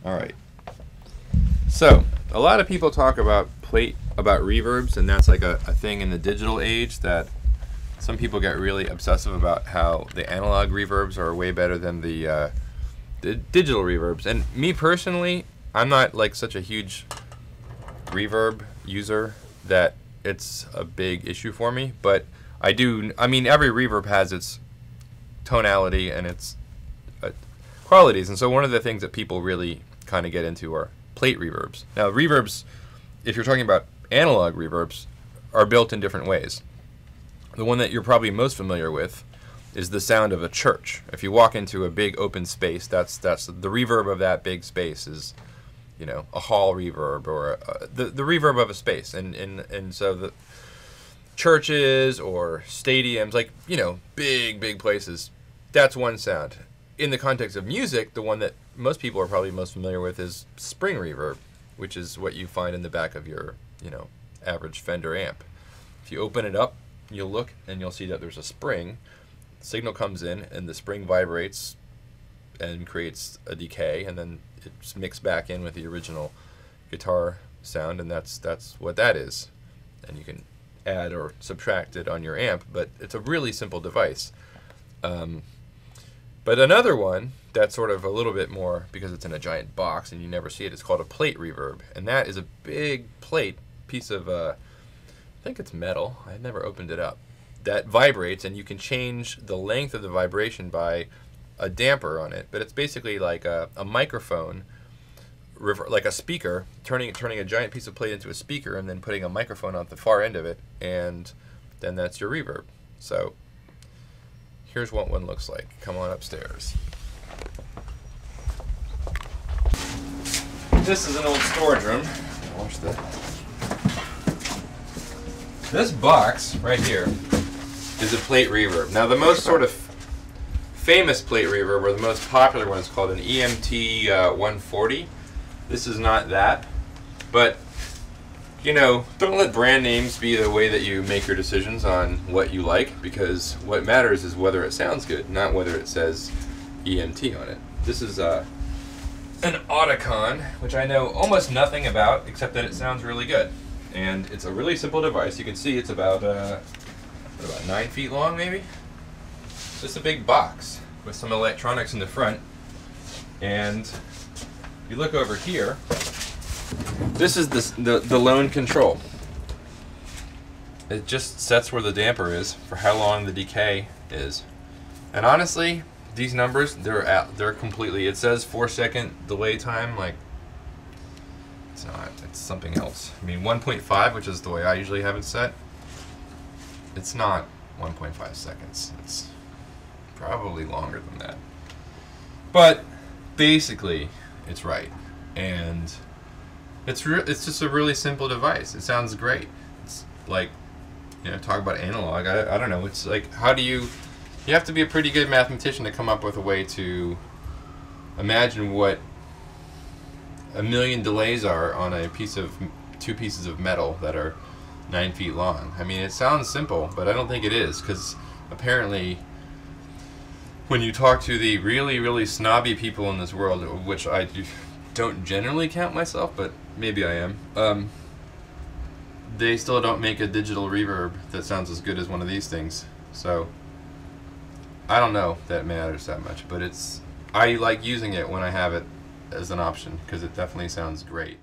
Alright. So, a lot of people talk about reverbs, and that's like a thing in the digital age that some people get really obsessive about how the analog reverbs are way better than the digital reverbs. And me personally, I'm not like such a huge reverb user that it's a big issue for me, but I mean, every reverb has its tonality and its qualities, and so one of the things that people really kind of get into are plate reverbs. Now, reverbs, if you're talking about analog reverbs, are built in different ways. The one that you're probably most familiar with is the sound of a church. If you walk into a big open space, that's the reverb of that big space is, you know, a hall reverb or the reverb of a space. And so the churches or stadiums, like, you know, big places, that's one sound. In the context of music, the one that most people are probably most familiar with is spring reverb, which is what you find in the back of your, you know, average Fender amp. If you open it up, you'll look and you'll see that there's a spring. Signal comes in and the spring vibrates and creates a decay, and then it's mixed back in with the original guitar sound, and that's what that is. And you can add or subtract it on your amp, but it's a really simple device. But another one that's sort of a little bit more, because it's in a giant box and you never see it, it's called a plate reverb. And that is a big plate, piece of, I think it's metal, I never opened it up, that vibrates, and you can change the length of the vibration by a damper on it. But it's basically like a microphone, like a speaker, turning a giant piece of plate into a speaker and then putting a microphone on the far end of it, and then that's your reverb. So here's what one looks like. Come on upstairs. This is an old storage room. Watch that. This box right here is a plate reverb. Now, the most sort of famous plate reverb, or the most popular one, is called an EMT 140. This is not that, but you know, don't let brand names be the way that you make your decisions on what you like, because what matters is whether it sounds good, not whether it says EMT on it. This is an Audicon, which I know almost nothing about, except that it sounds really good. And it's a really simple device. You can see it's about 9 feet long, maybe? Just a big box with some electronics in the front. And you look over here, this is the lone control. It just sets where the damper is for how long the decay is. And honestly, these numbers, they're completely, it says 4-second delay time, like, it's not, it's something else. I mean, 1.5, which is the way I usually have it set, it's not 1.5 seconds. It's probably longer than that. But basically, it's right. And it's just a really simple device. It sounds great. It's like, you know, talk about analog. I don't know. It's like, how do you have to be a pretty good mathematician to come up with a way to imagine what a million delays are on two pieces of metal that are 9 feet long. I mean, it sounds simple, but I don't think it is, because apparently when you talk to the really snobby people in this world, which I don't generally count myself, but maybe I am, they still don't make a digital reverb that sounds as good as one of these things. So I don't know if that matters that much, but I like using it when I have it as an option, because it definitely sounds great.